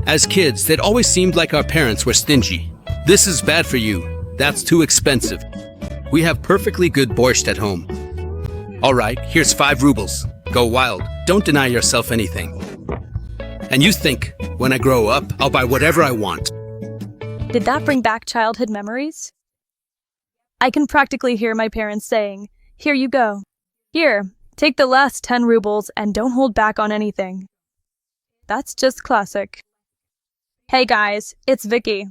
As kids, it always seemed like our parents were stingy. This is bad for you. That's too expensive. We have perfectly good borscht at home. All right, here's 5 rubles. Go wild. Don't deny yourself anything. And you think, when I grow up, I'll buy whatever I want. Did that bring back childhood memories? I can practically hear my parents saying, "Here you go. Here, take the last 10 rubles and don't hold back on anything." That's just classic. Hey guys, it's Vicky.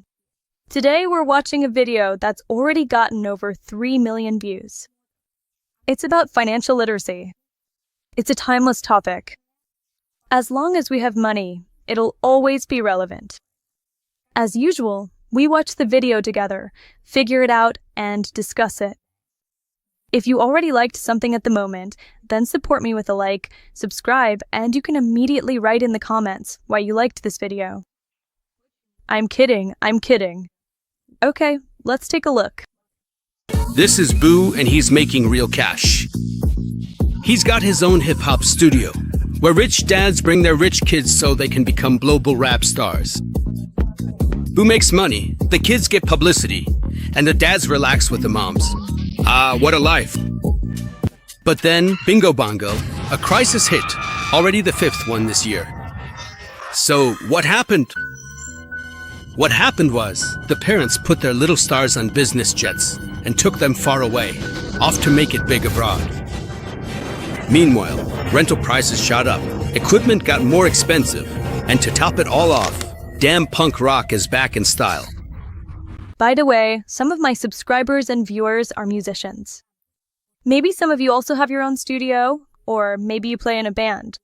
Today we're watching a video that's already gotten over 3 million views. It's about financial literacy. It's a timeless topic. As long as we have money, it'll always be relevant. As usual, we watch the video together, figure it out, and discuss it. If you already liked something at the moment, then support me with a like, subscribe, and you can immediately write in the comments why you liked this video. I'm kidding. Okay, let's take a look. This is Boo, and he's making real cash. He's got his own hip-hop studio, where rich dads bring their rich kids so they can become global rap stars. Boo makes money, the kids get publicity, and the dads relax with the moms. Ah, what a life. But then, bingo bongo, a crisis hit, already the 5th one this year. So, what happened? What happened was, the parents put their little stars on business jets and took them far away, off to make it big abroad. Meanwhile, rental prices shot up, equipment got more expensive, and to top it all off, damn punk rock is back in style. By the way, some of my subscribers and viewers are musicians. Maybe some of you also have your own studio, or maybe you play in a band.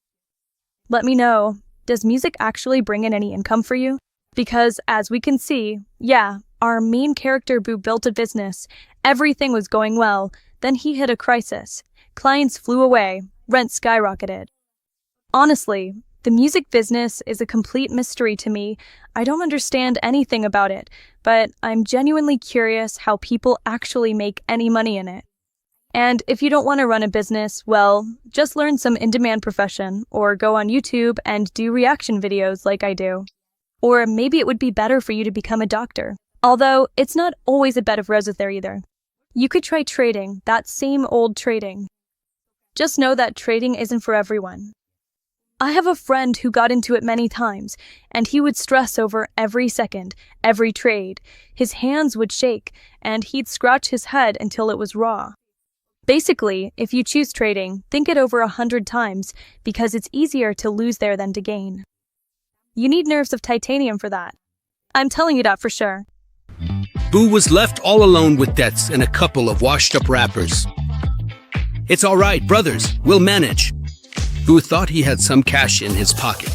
Let me know, does music actually bring in any income for you? Because as we can see, yeah, our main character Boo built a business, everything was going well, then he hit a crisis. Clients flew away, rent skyrocketed. Honestly, the music business is a complete mystery to me. I don't understand anything about it, but I'm genuinely curious how people actually make any money in it. And if you don't want to run a business, well, just learn some in-demand profession, or go on YouTube and do reaction videos like I do. Or maybe it would be better for you to become a doctor. Although, it's not always a bed of roses there either. You could try trading, that same old trading. Just know that trading isn't for everyone. I have a friend who got into it many times, and he would stress over every second, every trade. His hands would shake, and he'd scratch his head until it was raw. Basically, if you choose trading, think it over 100 times, because it's easier to lose there than to gain. You need nerves of titanium for that. I'm telling you that for sure. Boo was left all alone with debts and a couple of washed-up rappers. It's all right, brothers, we'll manage. Boo thought he had some cash in his pocket.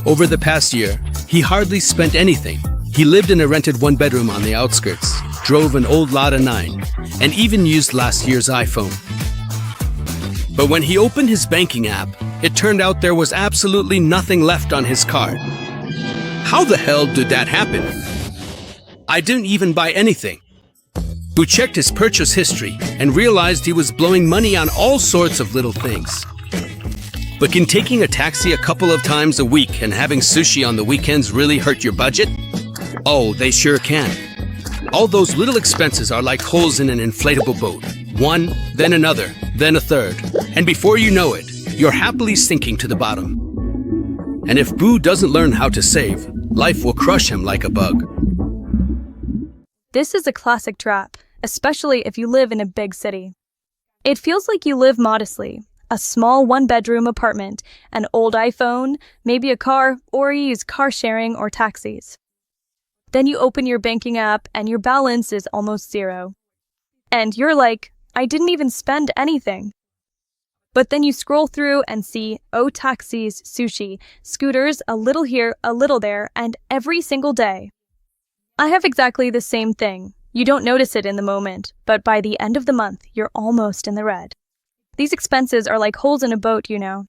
Over the past year, he hardly spent anything. He lived in a rented 1-bedroom on the outskirts, drove an old Lada 9, and even used last year's iPhone. But when he opened his banking app, it turned out there was absolutely nothing left on his card. How the hell did that happen? I didn't even buy anything. Boo checked his purchase history and realized he was blowing money on all sorts of little things. But can taking a taxi a couple of times a week and having sushi on the weekends really hurt your budget? Oh, they sure can. All those little expenses are like holes in an inflatable boat. One, then another, then a third. And before you know it, you're happily sinking to the bottom. And if Boo doesn't learn how to save, life will crush him like a bug. This is a classic trap, especially if you live in a big city. It feels like you live modestly. A small 1-bedroom apartment, an old iPhone, maybe a car, or you use car sharing or taxis. Then you open your banking app and your balance is almost zero. And you're like, I didn't even spend anything. But then you scroll through and see, oh, taxis, sushi, scooters, a little here, a little there, and every single day. I have exactly the same thing. You don't notice it in the moment, but by the end of the month, you're almost in the red. These expenses are like holes in a boat, you know.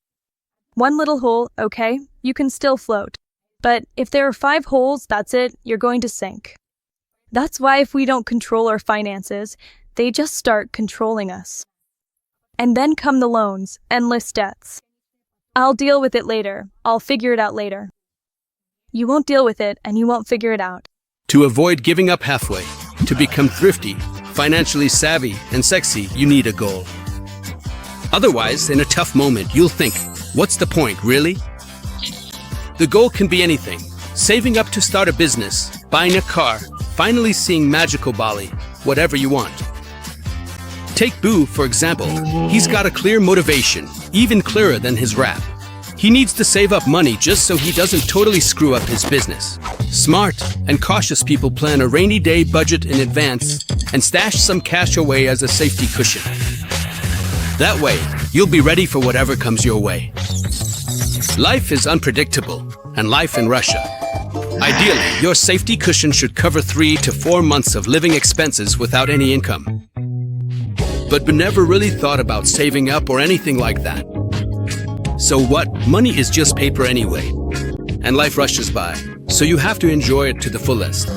One little hole, okay, you can still float. But if there are 5 holes, that's it, you're going to sink. That's why if we don't control our finances, they just start controlling us. And then come the loans, endless debts. I'll deal with it later, I'll figure it out later. You won't deal with it and you won't figure it out. To avoid giving up halfway, to become thrifty, financially savvy, and sexy, you need a goal. Otherwise, in a tough moment, you'll think, what's the point, really? The goal can be anything. Saving up to start a business, buying a car, finally seeing magical Bali, whatever you want. Take Boo, for example. He's got a clear motivation, even clearer than his rap. He needs to save up money just so he doesn't totally screw up his business. Smart and cautious people plan a rainy day budget in advance and stash some cash away as a safety cushion. That way, you'll be ready for whatever comes your way. Life is unpredictable, and life in Russia. Ideally, your safety cushion should cover 3 to 4 months of living expenses without any income. But we never really thought about saving up or anything like that. So what? Money is just paper anyway. And life rushes by, so you have to enjoy it to the fullest.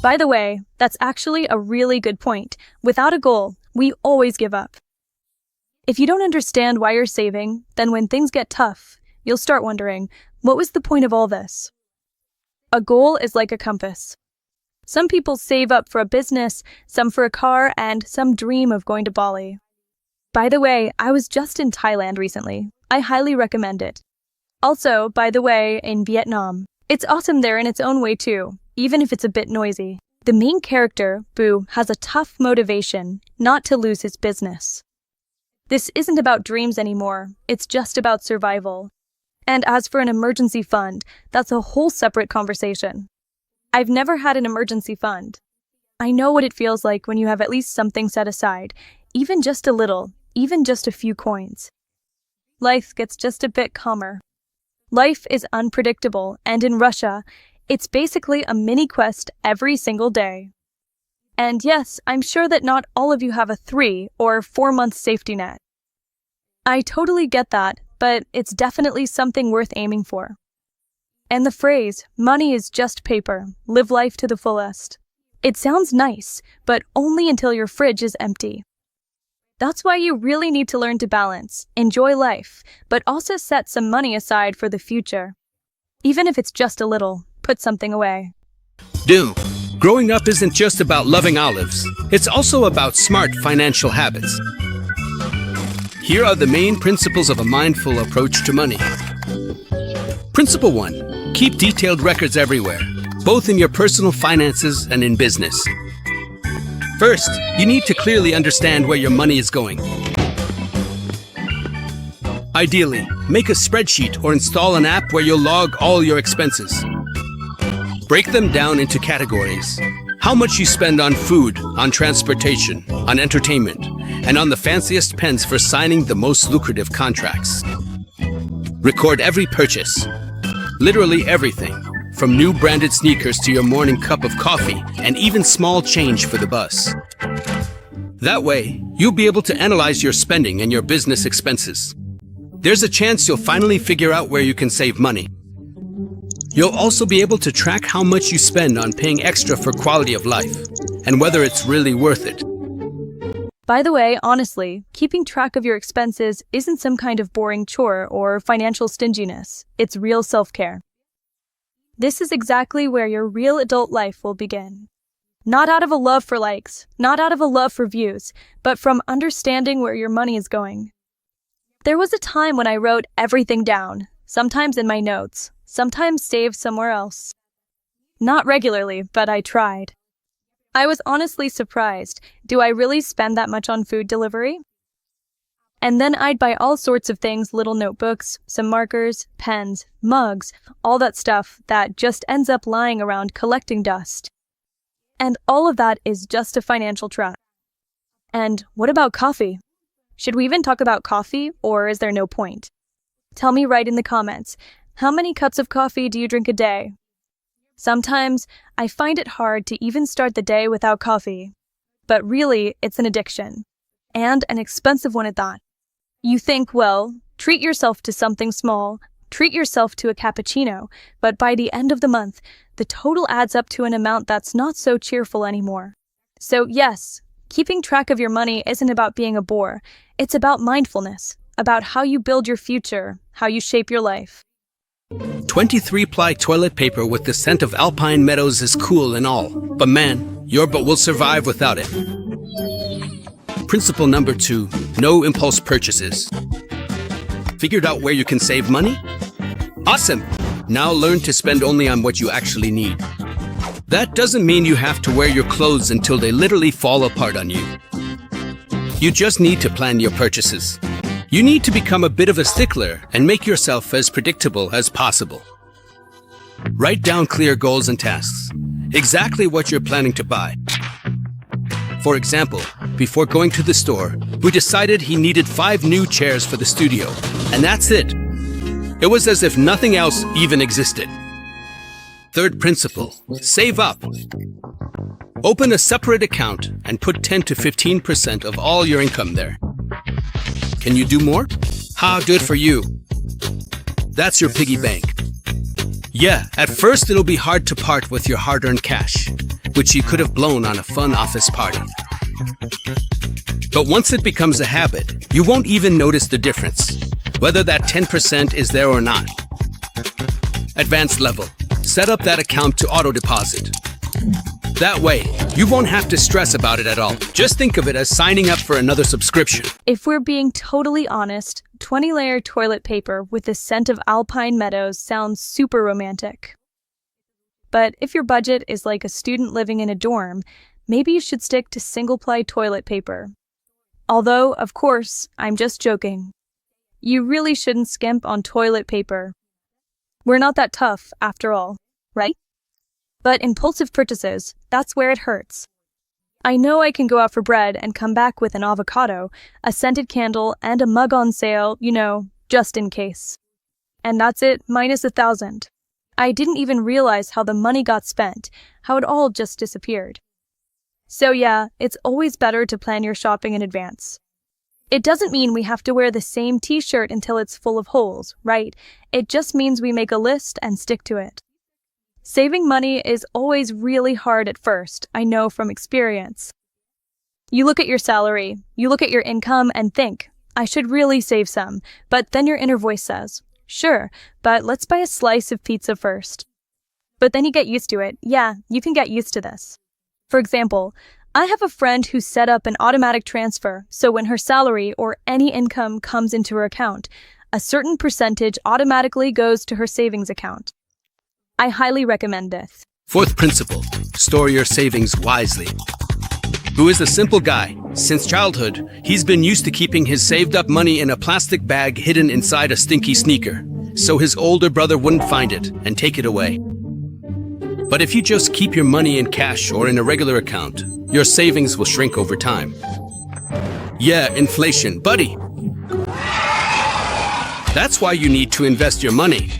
By the way, that's actually a really good point. Without a goal, we always give up. If you don't understand why you're saving, then when things get tough, you'll start wondering, what was the point of all this? A goal is like a compass. Some people save up for a business, some for a car, and some dream of going to Bali. By the way, I was just in Thailand recently. I highly recommend it. Also, by the way, in Vietnam. It's awesome there in its own way too, even if it's a bit noisy. The main character, Boo, has a tough motivation not to lose his business. This isn't about dreams anymore, it's just about survival. And as for an emergency fund, that's a whole separate conversation. I've never had an emergency fund. I know what it feels like when you have at least something set aside, even just a little, even just a few coins. Life gets just a bit calmer. Life is unpredictable, and in Russia, it's basically a mini quest every single day. And yes, I'm sure that not all of you have a 3 or 4 month safety net. I totally get that, but it's definitely something worth aiming for. And the phrase, money is just paper, live life to the fullest. It sounds nice, but only until your fridge is empty. That's why you really need to learn to balance, enjoy life, but also set some money aside for the future. Even if it's just a little, put something away. Growing up isn't just about loving olives. It's also about smart financial habits. Here are the main principles of a mindful approach to money. Principle 1. Keep detailed records everywhere, both in your personal finances and in business. First, you need to clearly understand where your money is going. Ideally, make a spreadsheet or install an app where you'll log all your expenses. Break them down into categories. How much you spend on food, on transportation, on entertainment, and on the fanciest pens for signing the most lucrative contracts. Record every purchase. Literally everything, from new branded sneakers to your morning cup of coffee, and even small change for the bus. That way, you'll be able to analyze your spending and your business expenses. There's a chance you'll finally figure out where you can save money. You'll also be able to track how much you spend on paying extra for quality of life, and whether it's really worth it. By the way, honestly, keeping track of your expenses isn't some kind of boring chore or financial stinginess. It's real self-care. This is exactly where your real adult life will begin. Not out of a love for likes, not out of a love for views, but from understanding where your money is going. There was a time when I wrote everything down, sometimes in my notes, sometimes saved somewhere else. Not regularly, but I tried. I was honestly surprised. Do I really spend that much on food delivery? And then I'd buy all sorts of things, little notebooks, some markers, pens, mugs, all that stuff that just ends up lying around collecting dust. And all of that is just a financial trap. And what about coffee? Should we even talk about coffee, or is there no point? Tell me right in the comments, how many cups of coffee do you drink a day? Sometimes, I find it hard to even start the day without coffee. But really, it's an addiction. And an expensive one at that. You think, well, treat yourself to something small, treat yourself to a cappuccino, but by the end of the month, the total adds up to an amount that's not so cheerful anymore. So yes, keeping track of your money isn't about being a bore. It's about mindfulness, about how you build your future, how you shape your life. 23-ply toilet paper with the scent of alpine meadows is cool and all, but man, your butt will survive without it. Principle number 2, no impulse purchases. Figured out where you can save money? Awesome! Now learn to spend only on what you actually need. That doesn't mean you have to wear your clothes until they literally fall apart on you. You just need to plan your purchases. You need to become a bit of a stickler and make yourself as predictable as possible. Write down clear goals and tasks. Exactly what you're planning to buy. For example, before going to the store, we decided he needed 5 new chairs for the studio, and that's it. It was as if nothing else even existed. Third principle, save up. Open a separate account and put 10 to 15% of all your income there. Can you do more? How good for you. That's your piggy bank. Yeah, at first it'll be hard to part with your hard-earned cash, which you could have blown on a fun office party. But once it becomes a habit, you won't even notice the difference, whether that 10% is there or not. Advanced level. Set up that account to auto-deposit. That way, you won't have to stress about it at all. Just think of it as signing up for another subscription. If we're being totally honest, 20-layer toilet paper with the scent of alpine meadows sounds super romantic. But if your budget is like a student living in a dorm, maybe you should stick to single-ply toilet paper. Although, of course, I'm just joking. You really shouldn't skimp on toilet paper. We're not that tough, after all, right? But impulsive purchases, that's where it hurts. I know I can go out for bread and come back with an avocado, a scented candle, and a mug on sale, just in case. And that's it, minus 1,000. I didn't even realize how the money got spent, how it all just disappeared. So yeah, it's always better to plan your shopping in advance. It doesn't mean we have to wear the same t-shirt until it's full of holes, right? It just means we make a list and stick to it. Saving money is always really hard at first, I know from experience. You look at your salary, you look at your income and think, I should really save some, but then your inner voice says, sure, but let's buy a slice of pizza first. But then you get used to it. Yeah, you can get used to this. For example, I have a friend who set up an automatic transfer, so when her salary or any income comes into her account, a certain percentage automatically goes to her savings account. I highly recommend this. Fourth principle, store your savings wisely. Who is a simple guy. Since childhood, he's been used to keeping his saved up money in a plastic bag hidden inside a stinky sneaker, so his older brother wouldn't find it and take it away. But if you just keep your money in cash or in a regular account, your savings will shrink over time. Yeah, inflation, buddy. That's why you need to invest your money.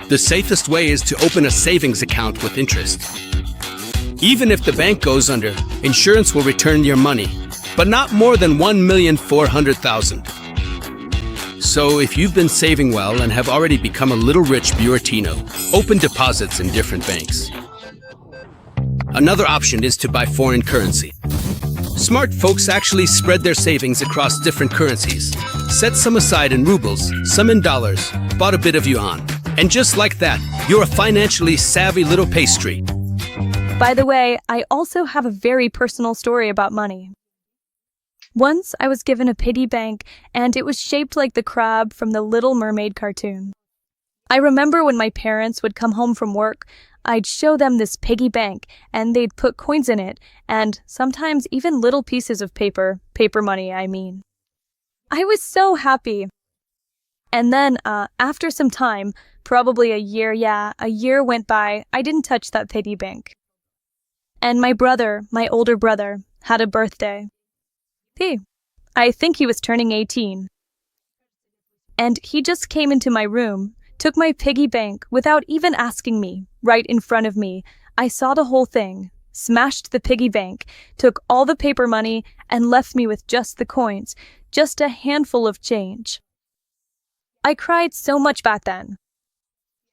The safest way is to open a savings account with interest. Even if the bank goes under, insurance will return your money, but not more than $1,400,000. So if you've been saving well and have already become a little rich Buratino, open deposits in different banks. Another option is to buy foreign currency. Smart folks actually spread their savings across different currencies. Set some aside in rubles, some in dollars, bought a bit of yuan. And just like that, you're a financially savvy little pastry. By the way, I also have a very personal story about money. Once I was given a piggy bank, and it was shaped like the crab from the Little Mermaid cartoon. I remember when my parents would come home from work, I'd show them this piggy bank, and they'd put coins in it, and sometimes even little pieces of paper money, I mean. I was so happy. And then, after some time, probably a year went by, I didn't touch that piggy bank. And my older brother, had a birthday. I think he was turning 18. And he just came into my room, took my piggy bank without even asking me, right in front of me. I saw the whole thing, smashed the piggy bank, took all the paper money, and left me with just the coins, just a handful of change. I cried so much back then.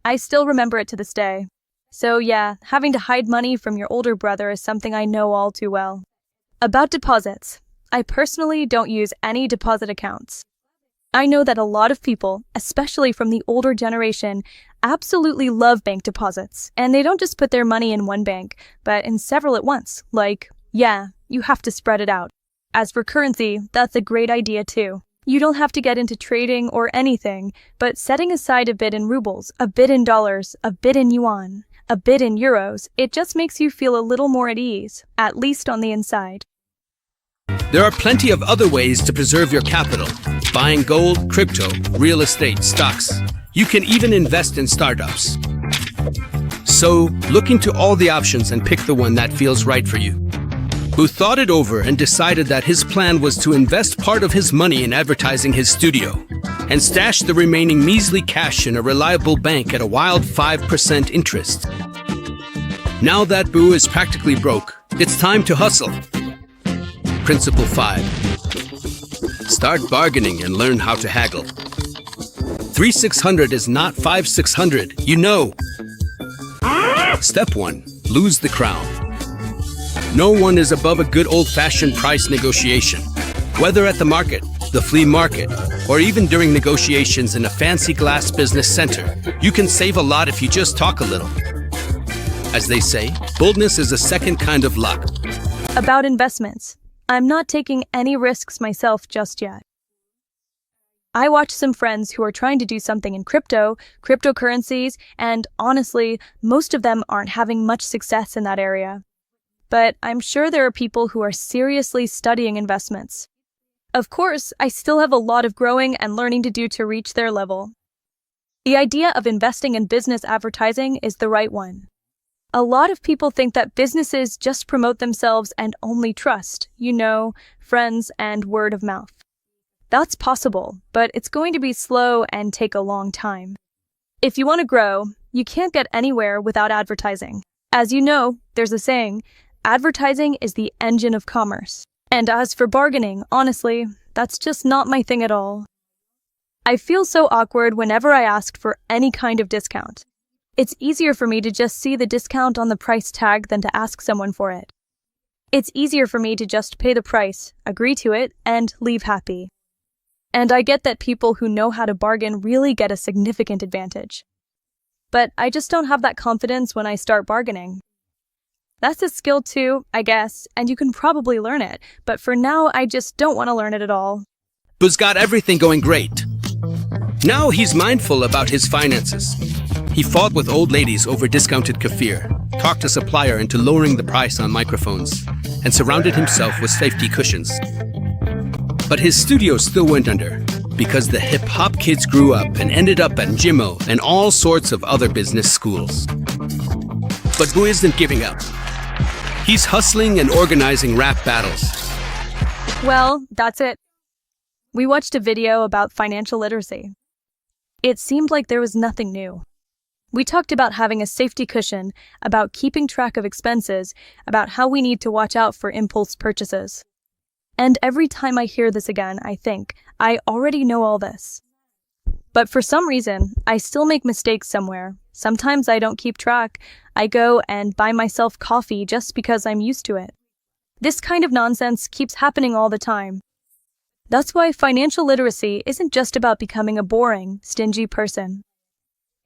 I still remember it to this day. So yeah, having to hide money from your older brother is something I know all too well. About deposits, I personally don't use any deposit accounts. I know that a lot of people, especially from the older generation, absolutely love bank deposits, and they don't just put their money in one bank, but in several at once. You have to spread it out. As for currency, that's a great idea too. You don't have to get into trading or anything, but setting aside a bit in rubles, a bit in dollars, a bit in yuan, a bit in euros, it just makes you feel a little more at ease, at least on the inside. There are plenty of other ways to preserve your capital. Buying gold, crypto, real estate, stocks. You can even invest in startups. So, look into all the options and pick the one that feels right for you. Who thought it over and decided that his plan was to invest part of his money in advertising his studio and stash the remaining measly cash in a reliable bank at a wild 5% interest. Now that Boo is practically broke, it's time to hustle. Principle 5. Start bargaining and learn how to haggle. 3,600 is not 5,600, you know. Step 1. Lose the crown. No one is above a good old-fashioned price negotiation. Whether at the market, the flea market, or even during negotiations in a fancy glass business center, you can save a lot if you just talk a little. As they say, boldness is a second kind of luck. About investments, I'm not taking any risks myself just yet. I watch some friends who are trying to do something in cryptocurrencies, and honestly, most of them aren't having much success in that area. But I'm sure there are people who are seriously studying investments. Of course, I still have a lot of growing and learning to do to reach their level. The idea of investing in business advertising is the right one. A lot of people think that businesses just promote themselves and only trust, friends and word of mouth. That's possible, but it's going to be slow and take a long time. If you want to grow, you can't get anywhere without advertising. As you know, there's a saying, advertising is the engine of commerce. And as for bargaining, honestly, that's just not my thing at all. I feel so awkward whenever I ask for any kind of discount. It's easier for me to just see the discount on the price tag than to ask someone for it. It's easier for me to just pay the price, agree to it, and leave happy. And I get that people who know how to bargain really get a significant advantage. But I just don't have that confidence when I start bargaining. That's a skill too, I guess, and you can probably learn it, but for now I just don't want to learn it at all. Boo's got everything going great. Now he's mindful about his finances. He fought with old ladies over discounted kefir, talked a supplier into lowering the price on microphones, and surrounded himself with safety cushions. But his studio still went under, because the hip-hop kids grew up and ended up at Jimmo and all sorts of other business schools. But Boo isn't giving up. He's hustling and organizing rap battles. Well, that's it. We watched a video about financial literacy. It seemed like there was nothing new. We talked about having a safety cushion, about keeping track of expenses, about how we need to watch out for impulse purchases. And every time I hear this again, I think, I already know all this. But for some reason, I still make mistakes somewhere. Sometimes I don't keep track. I go and buy myself coffee just because I'm used to it. This kind of nonsense keeps happening all the time. That's why financial literacy isn't just about becoming a boring, stingy person.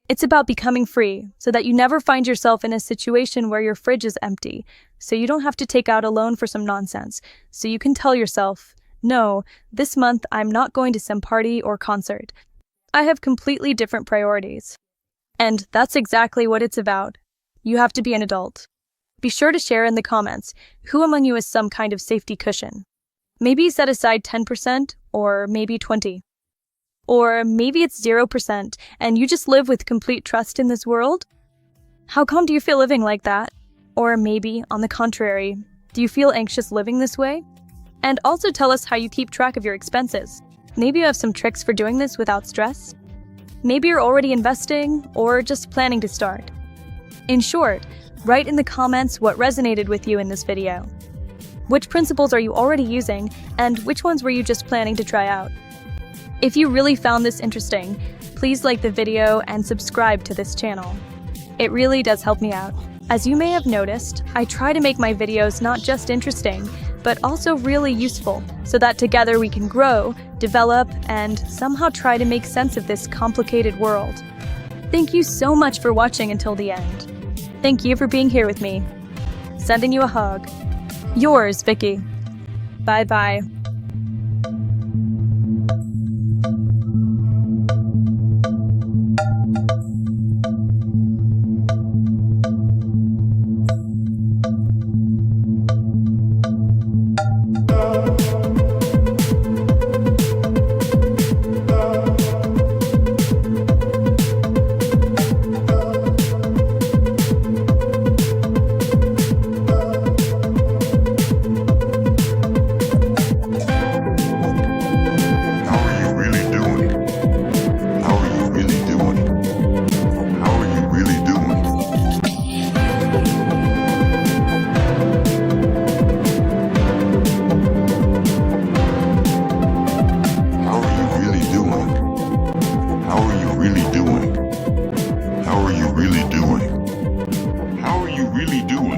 It's about becoming free, so that you never find yourself in a situation where your fridge is empty, so you don't have to take out a loan for some nonsense, so you can tell yourself, no, this month I'm not going to some party or concert. I have completely different priorities. And that's exactly what it's about. You have to be an adult. Be sure to share in the comments who among you is some kind of safety cushion. Maybe set aside 10% or maybe 20%. Or maybe it's 0% and you just live with complete trust in this world? How come do you feel living like that? Or maybe, on the contrary, do you feel anxious living this way? And also tell us how you keep track of your expenses. Maybe you have some tricks for doing this without stress? Maybe you're already investing or just planning to start. In short, write in the comments what resonated with you in this video. Which principles are you already using, and which ones were you just planning to try out? If you really found this interesting, please like the video and subscribe to this channel. It really does help me out. As you may have noticed, I try to make my videos not just interesting, but also really useful, so that together we can grow, develop, and somehow try to make sense of this complicated world. Thank you so much for watching until the end. Thank you for being here with me. Sending you a hug. Yours, Vicky. Bye-bye. How are you really doing?